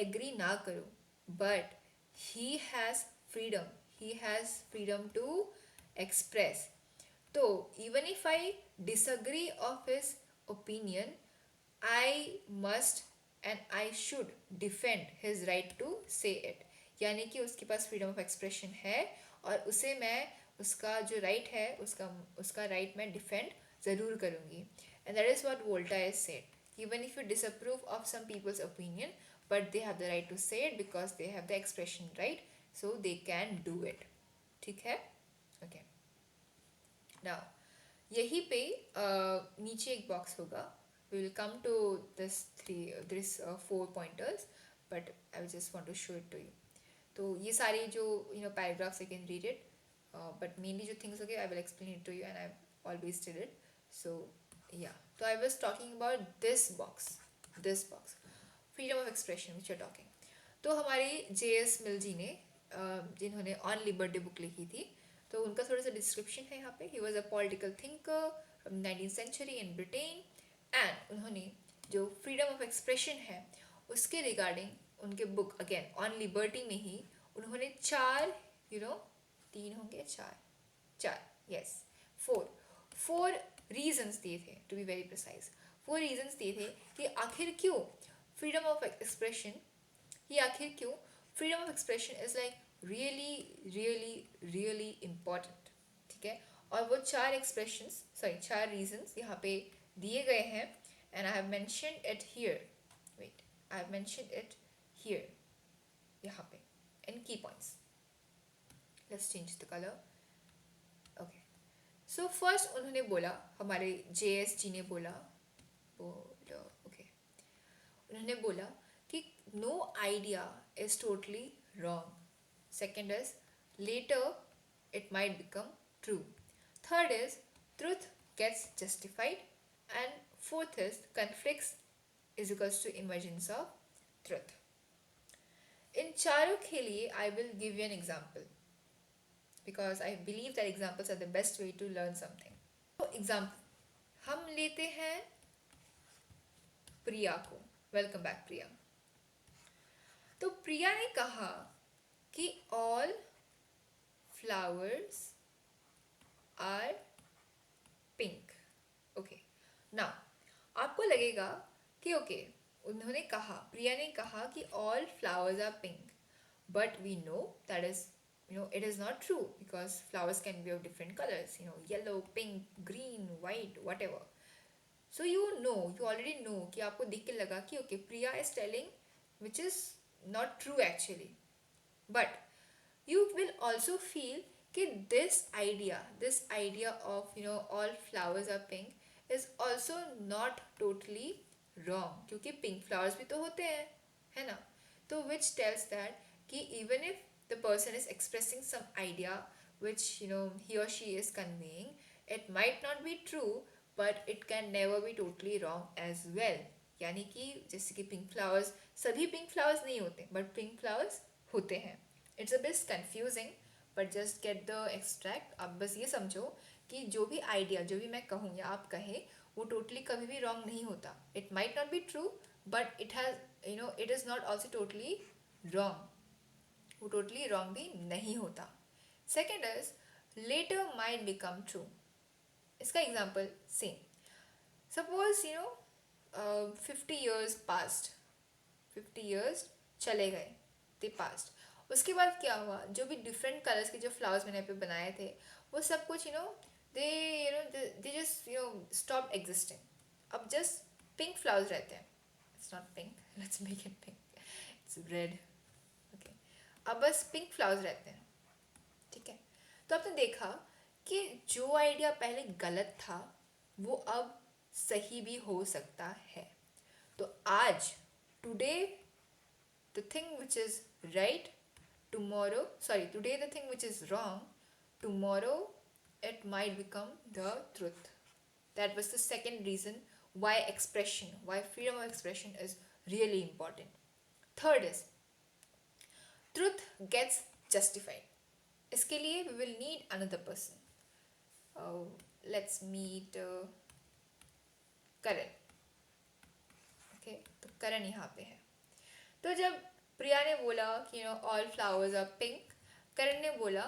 एग्री ना करूँ, but he has freedom to express. So even if I disagree of his opinion, I must and I should defend his right to say it. यानी कि उसके पास फ्रीडम ऑफ एक्सप्रेशन है और उसे मैं उसका जो राइट है उसका राइट मैं डिफेंड ज़रूर करूँगी. And that is what Voltaire said, even if you disapprove of some people's opinion, but they have the right to say it because they have the expression right, so they can do it. ठीक है? Okay. Now यही पे नीचे एक box होगा. We will come to this 4 pointers, but I just want to show it to you. तो ये सारी जो paragraphs I can read it, but mainly जो things okay I will explain it to you and I've always did it. So yeah, so I was talking about this box, freedom of expression which you're talking. तो हमारे J.S. मिल जी ने जिन्होंने on liberty book लिखी थी, तो उनका थोड़ा सा डिस्क्रिप्शन है यहाँ पे. He was a political thinker from 19th century in Britain, and उन्होंने जो फ्रीडम ऑफ एक्सप्रेशन है उसके रिगार्डिंग उनके बुक अगेन ऑन लिबर्टी में ही उन्होंने चार तीन होंगे, चार यस फोर रीजंस दिए थे, to be very precise. 4 reasons दिए थे कि आखिर क्यों फ्रीडम ऑफ एक्सप्रेशन ये आखिर क्यों freedom of expression is like really really really important. ठीक है, और वो चार रीजंस यहाँ पे दिए गए हैं, and I have mentioned it here. Wait, I have mentioned it here, यहाँ पे in key points. Let's change the colour. Okay, so first उन्होंने बोला, हमारे JS जी ने बोला, ओके, उन्होंने बोला कि no idea is totally wrong. Second is later it might become true. Third is truth gets justified. And fourth is conflicts is equals to emergence of truth. In चारों के लिए I will give you an example because I believe that examples are the best way to learn something. So example, हम लेते हैं प्रिया को. Welcome back प्रिया. तो प्रिया ने कहा कि all flowers are pink. Okay, now आपको लगेगा कि उन्होंने कहा, प्रिया ने कहा कि all flowers are pink, but we know that is it is not true because flowers can be of different colors, yellow, pink, green, white, whatever. So you already know कि आपको देख के लगा कि Priya is telling which is not true actually, but you will also feel कि this idea of all flowers are pink is also not totally wrong, क्योंकि pink flowers भी तो होते हैं, है ना. तो which tells that कि even if the person is expressing some idea which he or she is conveying, it might not be true, but it can never be totally wrong as well. यानी कि जैसे कि pink flowers, सभी pink flowers नहीं होते, but pink flowers होते हैं. It's a bit confusing, but just get the extract. आप बस ये समझो कि जो भी आइडिया, जो भी मैं कहूँ या आप कहें, वो टोटली कभी भी रॉन्ग नहीं होता. It might not be true, but it has it is not also totally wrong. वो टोटली रॉन्ग भी नहीं होता. Second is later might become true. इसका example same. Suppose 50 years passed, 50 years चले गए, दे पास्ट. उसके बाद क्या हुआ, जो भी डिफरेंट कलर्स के जो फ्लावर्स मैंने पे बनाए थे, वो सब कुछ दे जस्ट स्टॉप एग्जिस्टिंग. अब जस्ट पिंक फ्लावर्स रहते हैं. It's not pink, let's make it pink, it's red. Okay, अब बस पिंक फ्लावर्स रहते हैं. ठीक है, तो आपने देखा कि जो आइडिया पहले गलत था वो अब सही भी हो सकता है. तो आज today the thing which is right, today the thing which is wrong, tomorrow it might become the truth. That was the second reason why freedom of expression is really important. Third is truth gets justified. इसके लिए we will need another person. Let's meet Karan. Okay, तो करण यहाँ पे है. तो जब प्रिया ने बोला कि all flowers are pink, Karan ने बोला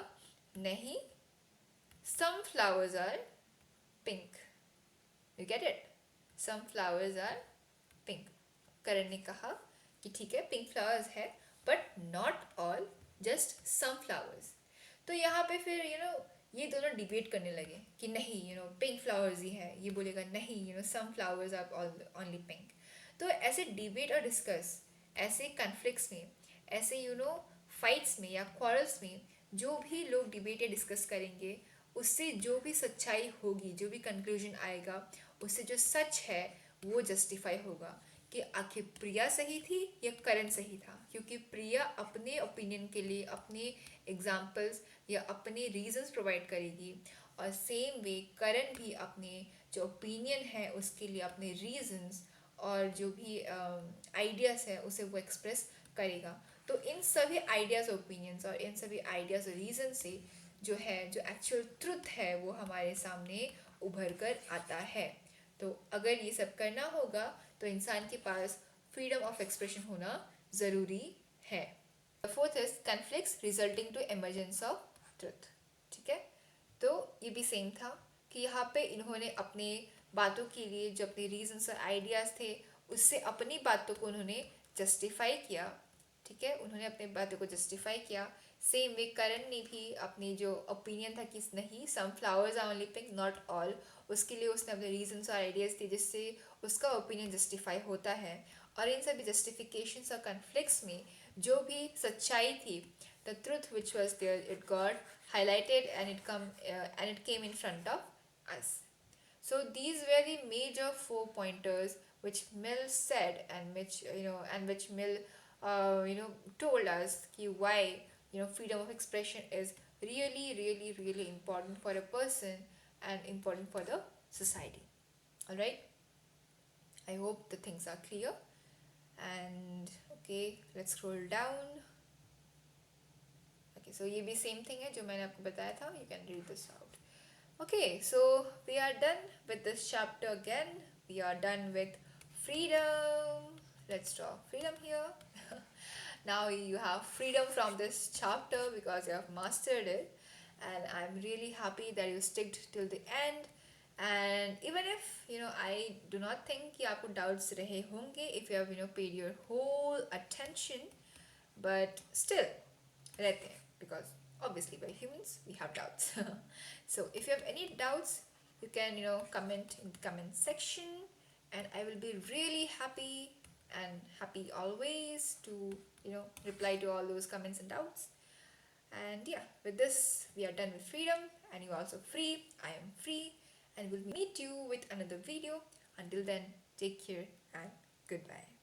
नहीं, some flowers are pink. You get it, some flowers are pink. Karan ने कहा कि ठीक है, पिंक फ्लावर्स है, but not all, just some flowers. तो यहाँ पे फिर ये दोनों डिबेट करने लगे कि नहीं पिंक फ्लावर्स ही है. ये बोलेगा नहीं some flowers are only pink. तो ऐसे डिबेट और डिस्कस, ऐसे कन्फ्लिक्ट्स में, ऐसे फाइट्स में या क्वारल्स में जो भी लोग डिबेट या डिस्कस करेंगे, उससे जो भी सच्चाई होगी, जो भी कंक्लूजन आएगा, उससे जो सच है वो जस्टिफाई होगा कि आखिर प्रिया सही थी या करण सही था. क्योंकि प्रिया अपने ओपिनियन के लिए अपने एग्जाम्पल्स या अपने रीजंस प्रोवाइड करेगी, और सेम वे करण भी अपने जो ओपिनियन है उसके लिए अपने रीजंस और जो भी आइडियाज़ है उसे वो एक्सप्रेस करेगा। तो इन सभी आइडियाज़ ओपिनियंस और इन सभी आइडियाज़ और रीज़न से जो है, जो एक्चुअल ट्रुथ है वो हमारे सामने उभर कर आता है। तो अगर ये सब करना होगा तो इंसान के पास फ्रीडम ऑफ एक्सप्रेशन होना ज़रूरी है। The fourth is conflicts resulting to emergence of truth. ठीक है, तो ये भी सेम था कि यहाँ पे इन्होंने अपने बातों के लिए जो अपने रीजंस और आइडियाज़ थे उससे अपनी बातों को उन्होंने जस्टिफाई किया। ठीक है, उन्होंने अपनी बातों को जस्टिफाई किया। सेम वे करण ने भी अपनी जो ओपिनियन था कि नहीं, some flowers are only pink not all, उसके लिए उसने अपने रीजंस और आइडियाज़ थे जिससे उसका ओपिनियन जस्टिफाई होता है। और इन सभी जस्टिफिकेशंस और कन्फ्लिक्ट्स में जो भी सच्चाई थी, the truth which was there, it got highlighted and it came in front of us. So these were the major 4 pointers which Mill said, and which Mill told us ki why freedom of expression is really really really important for a person and important for the society. All right, I hope the things are clear. And okay, let's scroll down. Okay, so ये भी same thing है जो मैंने आपको बताया था. You can read this out. Okay, so we are done with this chapter again. We are done with freedom. Let's draw freedom here. Now you have freedom from this chapter because you have mastered it, and I'm really happy that you sticked till the end. And even if I do not think कि आपको doubts रहे होंगे if you have paid your whole attention, but still रहते हैं because obviously we're humans, we have doubts. So if you have any doubts, you can comment in the comment section, and I will be really happy and happy always to reply to all those comments and doubts. And yeah, with this we are done with freedom, and you are also free, I am free, and we'll meet you with another video. Until then, take care and goodbye.